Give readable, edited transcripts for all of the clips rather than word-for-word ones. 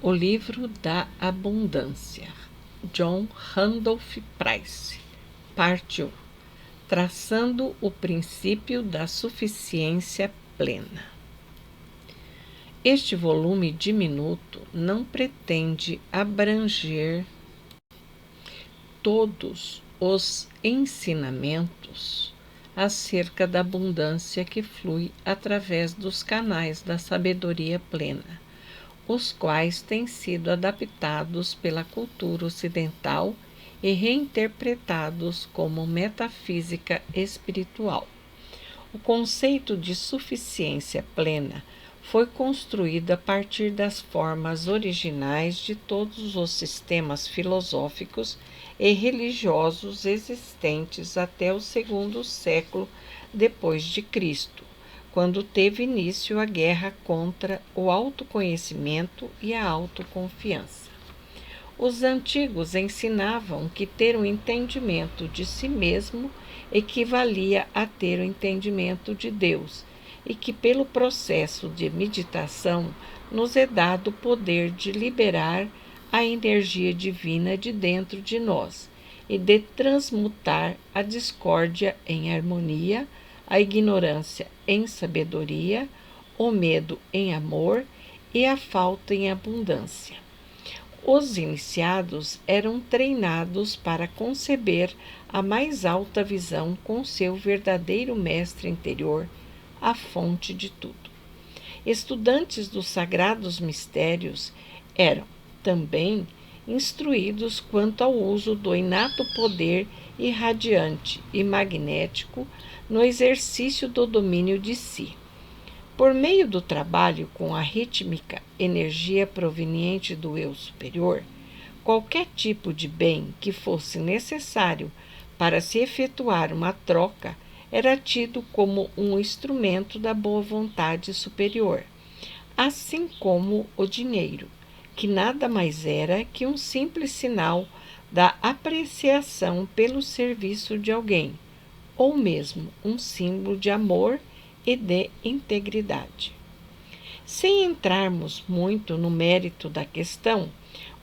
O Livro da Abundância, John Randolph Price, Parte 1. Traçando o princípio da suficiência plena. Este volume diminuto não pretende abranger todos os ensinamentos acerca da abundância que flui através dos canais da sabedoria plena, os quais têm sido adaptados pela cultura ocidental e reinterpretados como metafísica espiritual. O conceito de suficiência plena foi construído a partir das formas originais de todos os sistemas filosóficos e religiosos existentes até o segundo século depois de Cristo, quando teve início a guerra contra o autoconhecimento e a autoconfiança. Os antigos ensinavam que ter um entendimento de si mesmo equivalia a ter o entendimento de Deus, e que pelo processo de meditação nos é dado o poder de liberar a energia divina de dentro de nós e de transmutar a discórdia em harmonia, a ignorância em sabedoria, o medo em amor e a falta em abundância. Os iniciados eram treinados para conceber a mais alta visão com seu verdadeiro mestre interior, a fonte de tudo. Estudantes dos sagrados mistérios eram também instruídos quanto ao uso do inato poder irradiante e magnético no exercício do domínio de si. Por meio do trabalho com a rítmica energia proveniente do eu superior, qualquer tipo de bem que fosse necessário para se efetuar uma troca era tido como um instrumento da boa vontade superior, assim como o dinheiro, que nada mais era que um simples sinal da apreciação pelo serviço de alguém, ou mesmo um símbolo de amor e de integridade. Sem entrarmos muito no mérito da questão,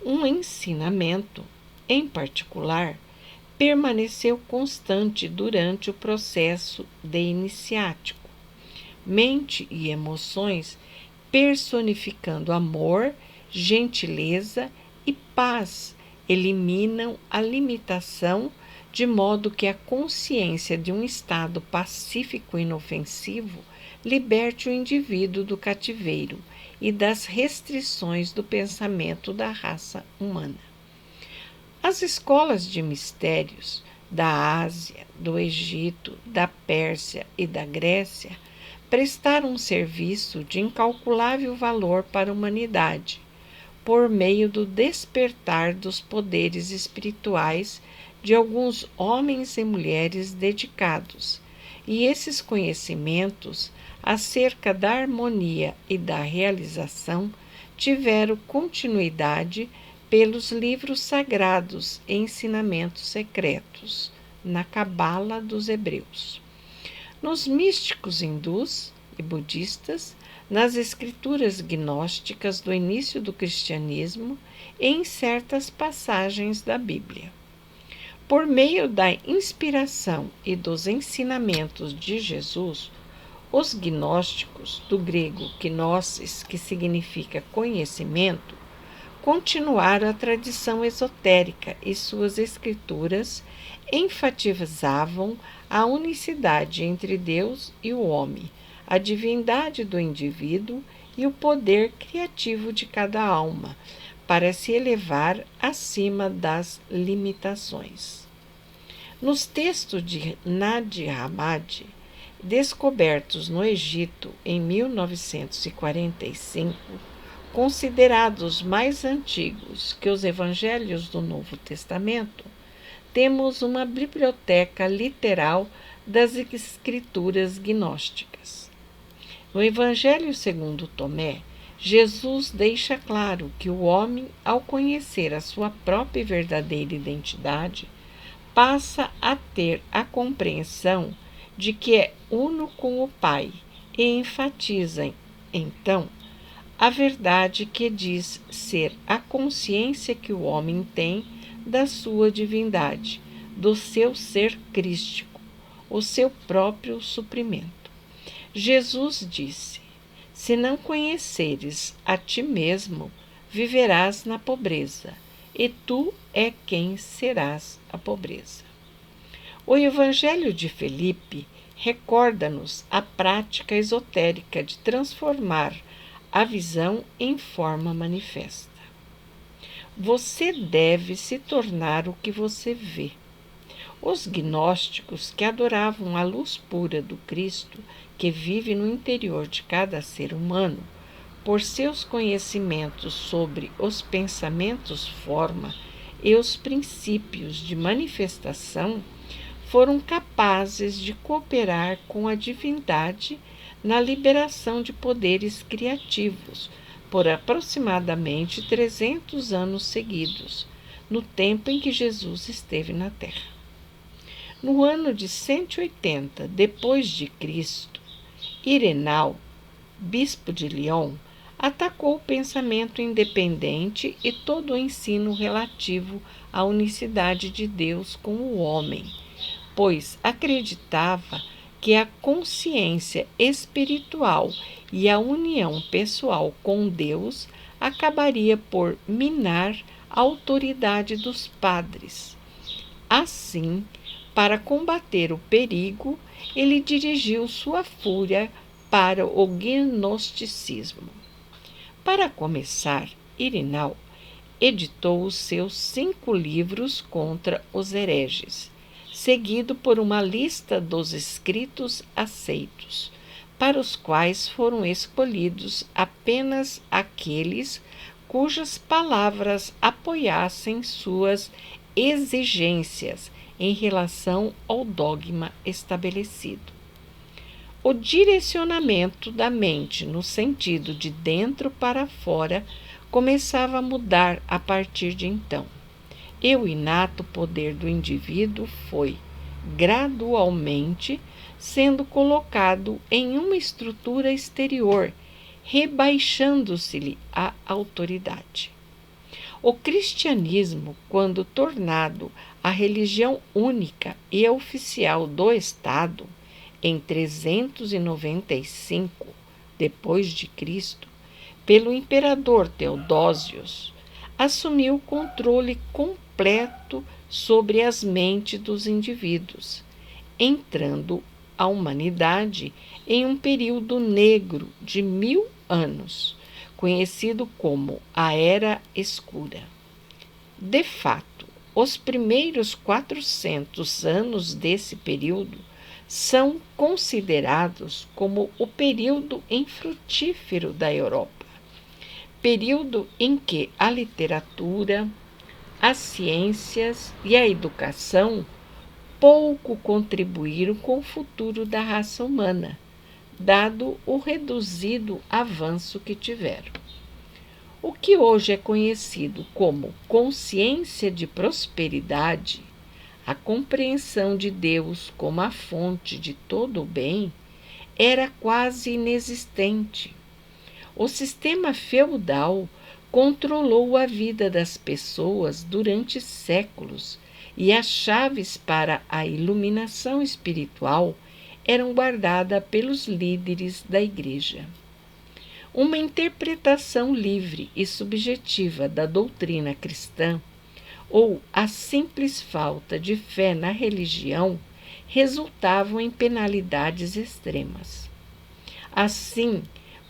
um ensinamento, em particular, permaneceu constante durante o processo de iniciático. Mente e emoções personificando amor, gentileza e paz eliminam a limitação, de modo que a consciência de um estado pacífico e inofensivo liberte o indivíduo do cativeiro e das restrições do pensamento da raça humana. As escolas de mistérios da Ásia, do Egito, da Pérsia e da Grécia prestaram um serviço de incalculável valor para a humanidade, por meio do despertar dos poderes espirituais de alguns homens e mulheres dedicados, e esses conhecimentos acerca da harmonia e da realização tiveram continuidade pelos livros sagrados e ensinamentos secretos, na Cabala dos Hebreus, nos místicos hindus e budistas, nas escrituras gnósticas do início do cristianismo e em certas passagens da Bíblia. Por meio da inspiração e dos ensinamentos de Jesus, os gnósticos, do grego gnosis, que significa conhecimento, continuaram a tradição esotérica e suas escrituras enfatizavam a unicidade entre Deus e o homem, a divindade do indivíduo e o poder criativo de cada alma, para se elevar acima das limitações. Nos textos de Nadi Hammadi, descobertos no Egito em 1945, considerados mais antigos que os evangelhos do Novo Testamento, temos uma biblioteca literal das escrituras gnósticas. No Evangelho segundo Tomé, Jesus deixa claro que o homem, ao conhecer a sua própria e verdadeira identidade, passa a ter a compreensão de que é uno com o Pai e enfatiza, então, a verdade que diz ser a consciência que o homem tem da sua divindade, do seu ser crístico, o seu próprio suprimento. Jesus disse: se não conheceres a ti mesmo, viverás na pobreza, e tu é quem serás a pobreza. O Evangelho de Filipe recorda-nos a prática esotérica de transformar a visão em forma manifesta. Você deve se tornar o que você vê. Os gnósticos, que adoravam a luz pura do Cristo que vive no interior de cada ser humano, por seus conhecimentos sobre os pensamentos forma e os princípios de manifestação, foram capazes de cooperar com a divindade na liberação de poderes criativos por aproximadamente 300 anos seguidos, no tempo em que Jesus esteve na Terra. No ano de 180 depois de Cristo, Ireneu, bispo de Lyon, atacou o pensamento independente e todo o ensino relativo à unicidade de Deus com o homem, pois acreditava que a consciência espiritual e a união pessoal com Deus acabaria por minar a autoridade dos padres. Assim, para combater o perigo, ele dirigiu sua fúria para o gnosticismo. Para começar, Ireneu editou os seus 5 livros contra os hereges, seguido por uma lista dos escritos aceitos, para os quais foram escolhidos apenas aqueles cujas palavras apoiassem suas exigências em relação ao dogma estabelecido. O direcionamento da mente no sentido de dentro para fora começava a mudar a partir de então, e o inato poder do indivíduo foi, gradualmente, sendo colocado em uma estrutura exterior, rebaixando-se-lhe a autoridade. O cristianismo, quando tornado a religião única e oficial do Estado, em 395 depois de Cristo, pelo imperador Teodósios, assumiu o controle completo sobre as mentes dos indivíduos, entrando a humanidade em um período negro de 1000 anos, conhecido como a Era Escura. De fato, os primeiros 400 anos desse período são considerados como o período infrutífero da Europa, período em que a literatura, as ciências e a educação pouco contribuíram com o futuro da raça humana, dado o reduzido avanço que tiveram. O que hoje é conhecido como consciência de prosperidade, a compreensão de Deus como a fonte de todo o bem, era quase inexistente. O sistema feudal controlou a vida das pessoas durante séculos e as chaves para a iluminação espiritual eram guardadas pelos líderes da Igreja. Uma interpretação livre e subjetiva da doutrina cristã, ou a simples falta de fé na religião, resultavam em penalidades extremas. Assim,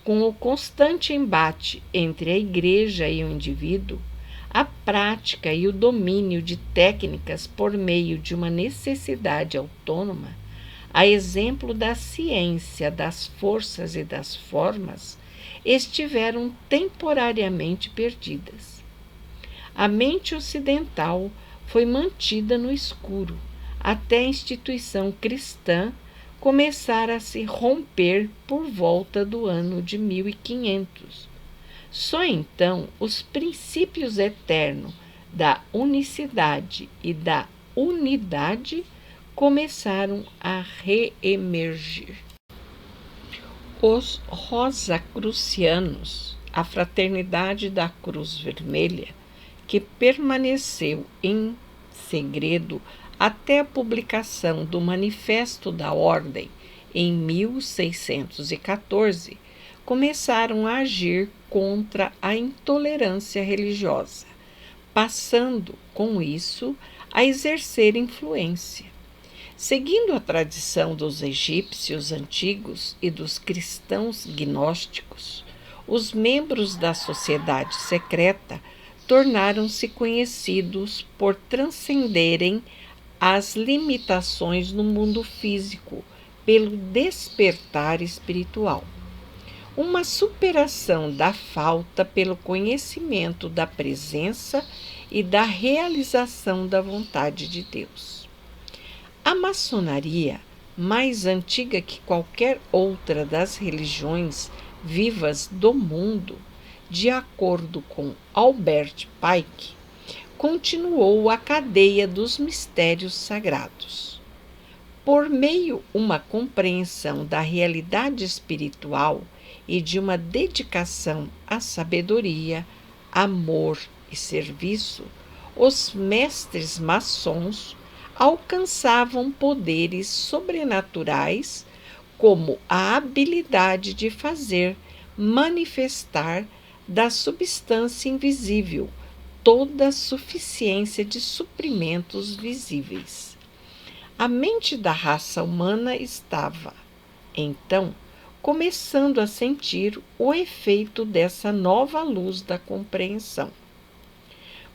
com o constante embate entre a Igreja e o indivíduo, a prática e o domínio de técnicas por meio de uma necessidade autônoma, a exemplo da ciência, das forças e das formas, estiveram temporariamente perdidas. A mente ocidental foi mantida no escuro, até a instituição cristã começar a se romper por volta do ano de 1500. Só então os princípios eternos da unicidade e da unidade começaram a reemergir. Os rosacrucianos a Fraternidade da Cruz Vermelha, que permaneceu em segredo até a publicação do Manifesto da Ordem em 1614, começaram a agir contra a intolerância religiosa, passando, com isso, a exercer influência. Seguindo a tradição dos egípcios antigos e dos cristãos gnósticos, os membros da sociedade secreta tornaram-se conhecidos por transcenderem as limitações no mundo físico pelo despertar espiritual. Uma superação da falta pelo conhecimento da presença e da realização da vontade de Deus. A maçonaria, mais antiga que qualquer outra das religiões vivas do mundo, de acordo com Albert Pike, continuou a cadeia dos mistérios sagrados. Por meio uma compreensão da realidade espiritual e de uma dedicação à sabedoria, amor e serviço, os mestres maçons alcançavam poderes sobrenaturais, como a habilidade de fazer manifestar da substância invisível toda a suficiência de suprimentos visíveis. A mente da raça humana estava, então, começando a sentir o efeito dessa nova luz da compreensão.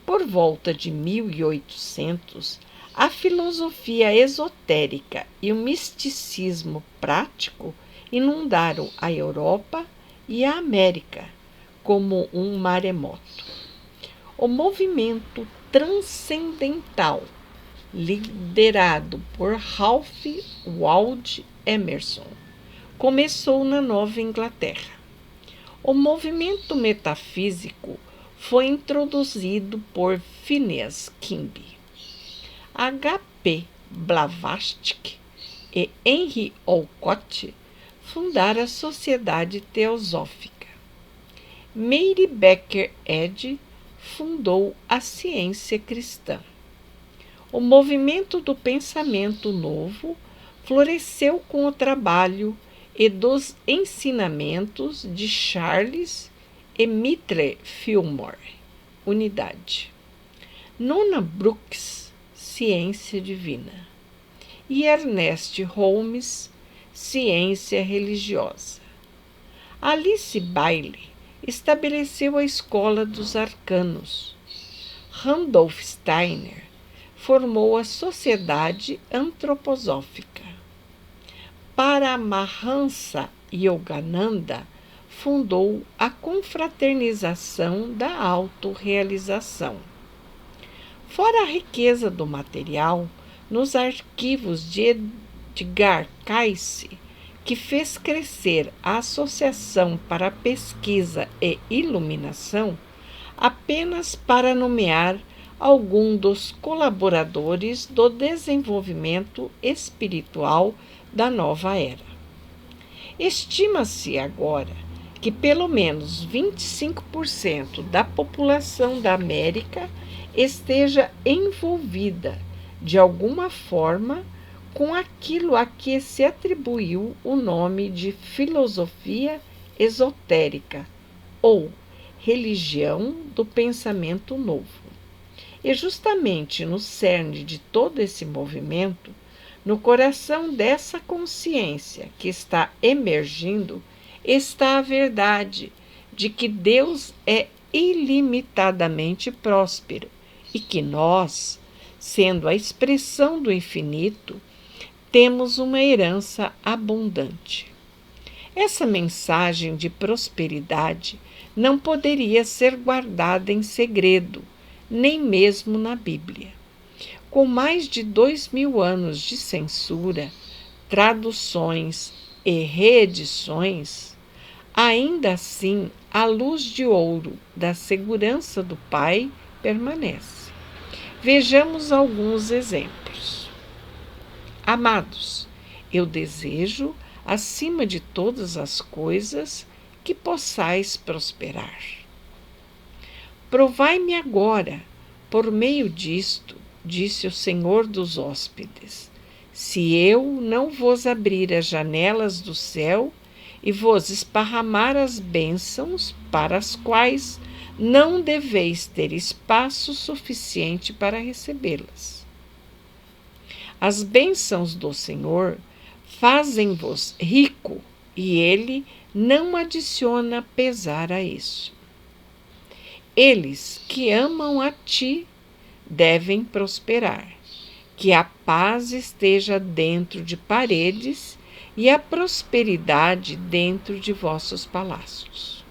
Por volta de 1800, a filosofia esotérica e o misticismo prático inundaram a Europa e a América como um maremoto. O movimento transcendental, liderado por Ralph Waldo Emerson, começou na Nova Inglaterra. O movimento metafísico foi introduzido por Phineas Kimby. H.P. Blavatsky e Henry Olcott fundaram a Sociedade Teosófica. Mary Baker Eddy fundou a ciência cristã. O movimento do pensamento novo floresceu com o trabalho e dos ensinamentos de Charles e Mitre Fillmore, Unidade. Nona Brooks, Ciência Divina. E Ernest Holmes, Ciência Religiosa. Alice Bailey estabeleceu a Escola dos Arcanos. Randolph Steiner formou a Sociedade Antroposófica. Paramahansa Yogananda fundou a Confraternização da Autorrealização. Fora a riqueza do material, nos arquivos de Edgar Cayce, que fez crescer a Associação para a Pesquisa e Iluminação, apenas para nomear algum dos colaboradores do desenvolvimento espiritual da nova era. Estima-se agora que pelo menos 25% da população da América esteja envolvida, de alguma forma, com aquilo a que se atribuiu o nome de filosofia esotérica ou religião do pensamento novo. E justamente no cerne de todo esse movimento, no coração dessa consciência que está emergindo, está a verdade de que Deus é ilimitadamente próspero e que nós, sendo a expressão do infinito, temos uma herança abundante. Essa mensagem de prosperidade não poderia ser guardada em segredo, nem mesmo na Bíblia. Com mais de 2000 anos de censura, traduções e reedições, ainda assim a luz de ouro da segurança do Pai permanece. Vejamos alguns exemplos. Amados, eu desejo, acima de todas as coisas, que possais prosperar. Provai-me agora, por meio disto, disse o Senhor dos hóspedes, se eu não vos abrir as janelas do céu e vos esparramar as bênçãos para as quais não deveis ter espaço suficiente para recebê-las. As bênçãos do Senhor fazem-vos rico, e ele não adiciona pesar a isso. Eles que amam a ti devem prosperar, que a paz esteja dentro de paredes e a prosperidade dentro de vossos palácios.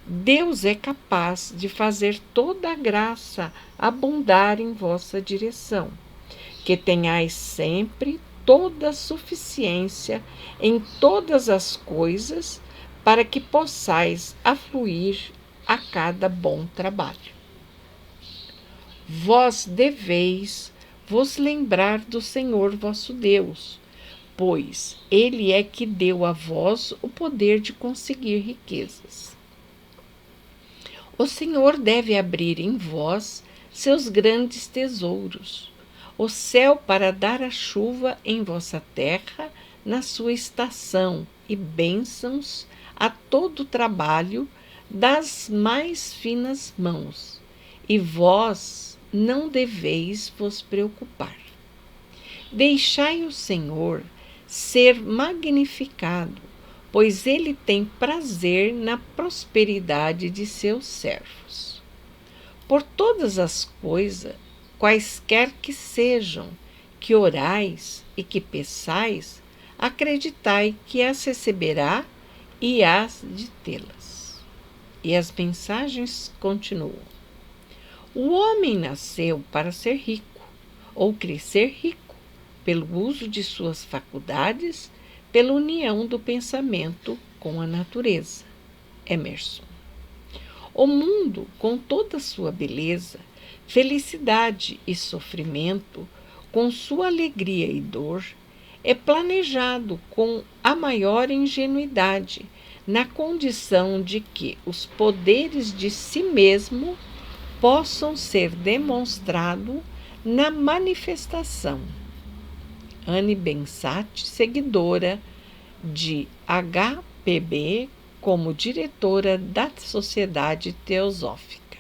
Deus é capaz de fazer toda a graça abundar em vossa direção, que tenhais sempre toda a suficiência em todas as coisas, para que possais afluir a cada bom trabalho. Vós deveis vos lembrar do Senhor vosso Deus, pois Ele é que deu a vós o poder de conseguir riquezas. O Senhor deve abrir em vós seus grandes tesouros, o céu para dar a chuva em vossa terra na sua estação e bênçãos a todo o trabalho das mais finas mãos, e vós não deveis vos preocupar. Deixai o Senhor ser magnificado, pois ele tem prazer na prosperidade de seus servos. Por todas as coisas, quaisquer que sejam, que orais e que peçais, acreditai que as receberá e hás de tê-las. E as mensagens continuam. O homem nasceu para ser rico, ou crescer rico, pelo uso de suas faculdades, pela união do pensamento com a natureza. Emerson. O mundo, com toda a sua beleza, felicidade e sofrimento, com sua alegria e dor, é planejado com a maior ingenuidade, na condição de que os poderes de si mesmo possam ser demonstrados na manifestação. Anne Bensat, seguidora de HPB, como diretora da Sociedade Teosófica.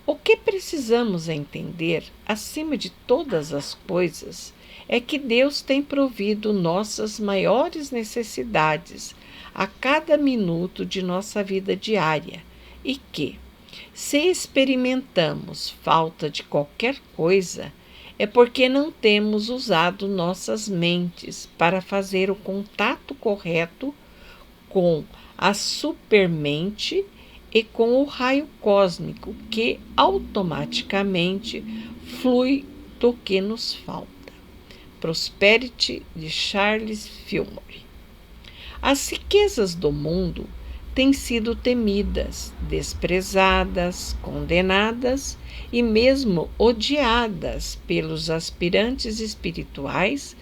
O que precisamos entender, acima de todas as coisas, é que Deus tem provido nossas maiores necessidades a cada minuto de nossa vida diária e que, se experimentamos falta de qualquer coisa, é porque não temos usado nossas mentes para fazer o contato correto com a supermente e com o raio cósmico que automaticamente flui do que nos falta. Prosperity, de Charles Fillmore. As riquezas do mundo têm sido temidas, desprezadas, condenadas e mesmo odiadas pelos aspirantes espirituais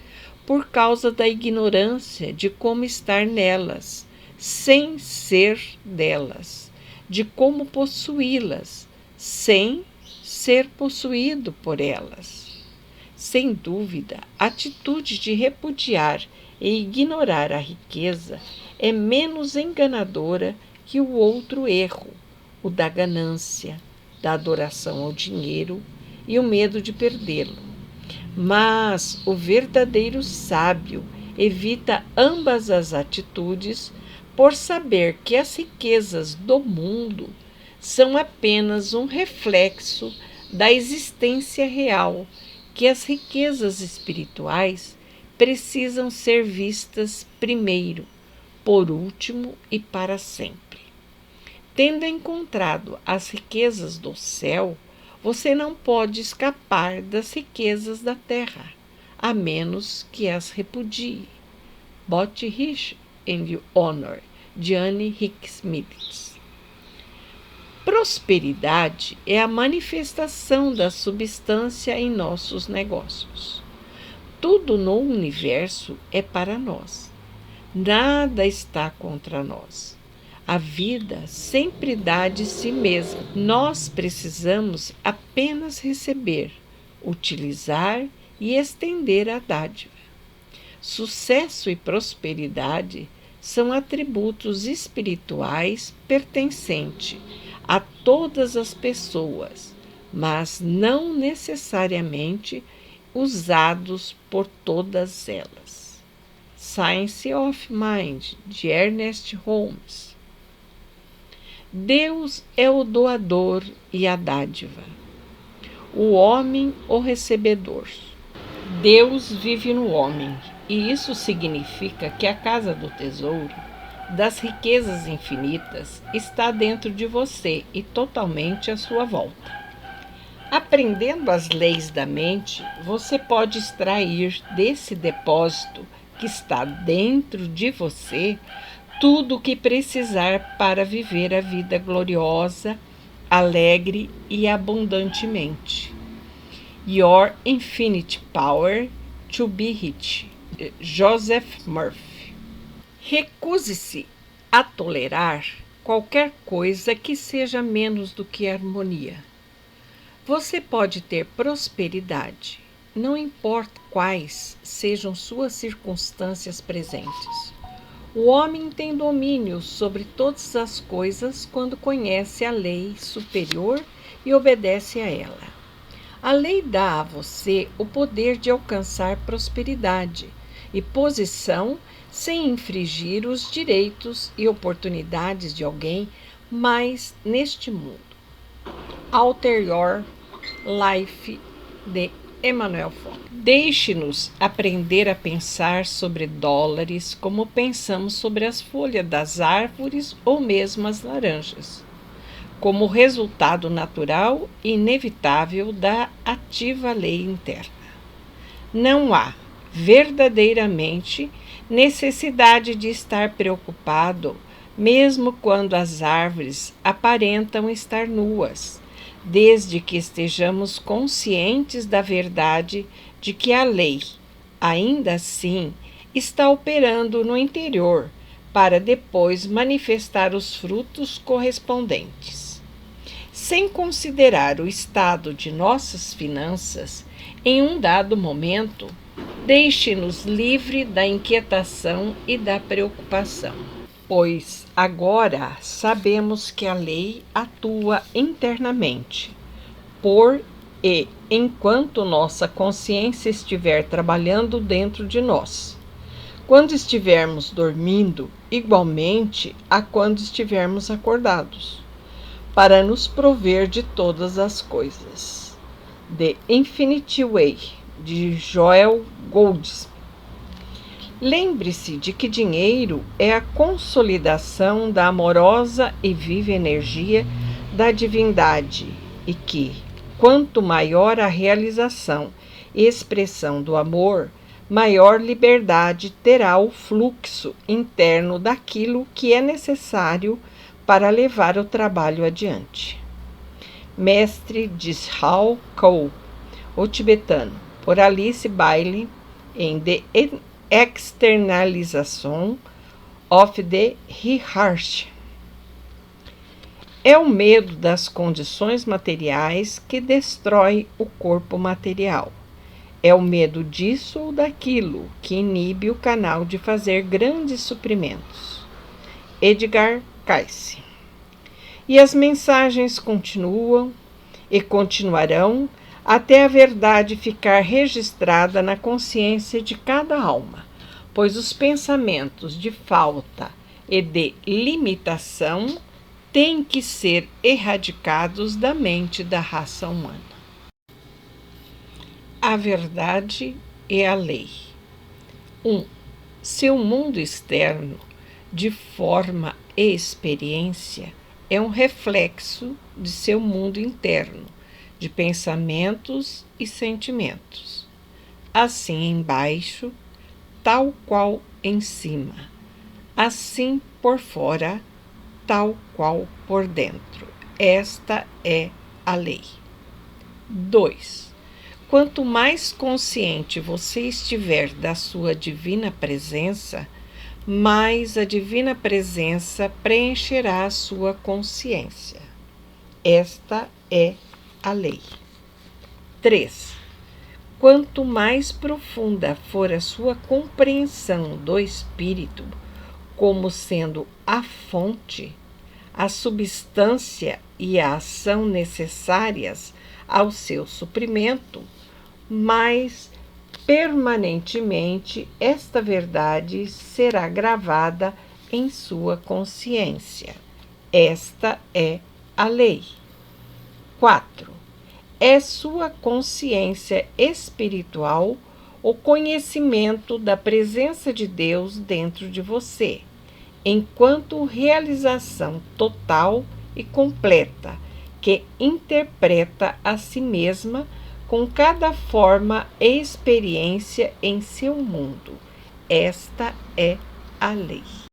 por causa da ignorância de como estar nelas, sem ser delas, de como possuí-las, sem ser possuído por elas. Sem dúvida, a atitude de repudiar e ignorar a riqueza é menos enganadora que o outro erro, o da ganância, da adoração ao dinheiro e o medo de perdê-lo. Mas o verdadeiro sábio evita ambas as atitudes por saber que as riquezas do mundo são apenas um reflexo da existência real, que as riquezas espirituais precisam ser vistas primeiro, por último e para sempre. Tendo encontrado as riquezas do céu, você não pode escapar das riquezas da terra, a menos que as repudie. Botte Rich and Honor, de Anne Hicks Mills. Prosperidade é a manifestação da substância em nossos negócios. Tudo no universo é para nós. Nada está contra nós. A vida sempre dá de si mesma. Nós precisamos apenas receber, utilizar e estender a dádiva. Sucesso e prosperidade são atributos espirituais pertencentes a todas as pessoas, mas não necessariamente usados por todas elas. Science of Mind, de Ernest Holmes. Deus é o doador e a dádiva, o homem o recebedor. Deus vive no homem, e isso significa que a casa do tesouro, das riquezas infinitas, está dentro de você e totalmente à sua volta. Aprendendo as leis da mente, você pode extrair desse depósito que está dentro de você tudo o que precisar para viver a vida gloriosa, alegre e abundantemente. Your Infinite Power to be Rich, Joseph Murphy. Recuse-se a tolerar qualquer coisa que seja menos do que harmonia. Você pode ter prosperidade, não importa quais sejam suas circunstâncias presentes. O homem tem domínio sobre todas as coisas quando conhece a lei superior e obedece a ela. A lei dá a você o poder de alcançar prosperidade e posição sem infringir os direitos e oportunidades de alguém mais neste mundo. Alter Your Life, de Emmanuel Font. Deixe-nos aprender a pensar sobre dólares como pensamos sobre as folhas das árvores ou mesmo as laranjas, como resultado natural e inevitável da ativa lei interna. Não há, verdadeiramente, necessidade de estar preocupado, mesmo quando as árvores aparentam estar nuas, desde que estejamos conscientes da verdade de que a lei, ainda assim, está operando no interior para depois manifestar os frutos correspondentes. Sem considerar o estado de nossas finanças, em um dado momento, deixe-nos livre da inquietação e da preocupação, pois agora sabemos que a lei atua internamente, por e enquanto nossa consciência estiver trabalhando dentro de nós. Quando estivermos dormindo, igualmente a quando estivermos acordados, para nos prover de todas as coisas. The Infinite Way, de Joel Goldsmith. Lembre-se de que dinheiro é a consolidação da amorosa e viva energia da divindade e que, quanto maior a realização e expressão do amor, maior liberdade terá o fluxo interno daquilo que é necessário para levar o trabalho adiante. Mestre Dzhal Khou, o tibetano, por Alice Bailey, em The Externalization of the Hierarchy. É o medo das condições materiais que destrói o corpo material. É o medo disso ou daquilo que inibe o canal de fazer grandes suprimentos. Edgar Cayce. E as mensagens continuam e continuarão até a verdade ficar registrada na consciência de cada alma, pois os pensamentos de falta e de limitação têm que ser erradicados da mente da raça humana. A verdade é a lei. 1. Seu mundo externo, de forma e experiência, é um reflexo de seu mundo interno, de pensamentos e sentimentos. Assim embaixo, tal qual em cima. Assim por fora, tal qual por dentro. Esta é a lei. 2. Quanto mais consciente você estiver da sua divina presença, mais a divina presença preencherá a sua consciência. Esta é a lei. 3. Quanto mais profunda for a sua compreensão do Espírito como sendo a fonte, a substância e a ação necessárias ao seu suprimento, mais permanentemente esta verdade será gravada em sua consciência. Esta é a lei. 4. É sua consciência espiritual o conhecimento da presença de Deus dentro de você, enquanto realização total e completa, que interpreta a si mesma com cada forma e experiência em seu mundo. Esta é a lei.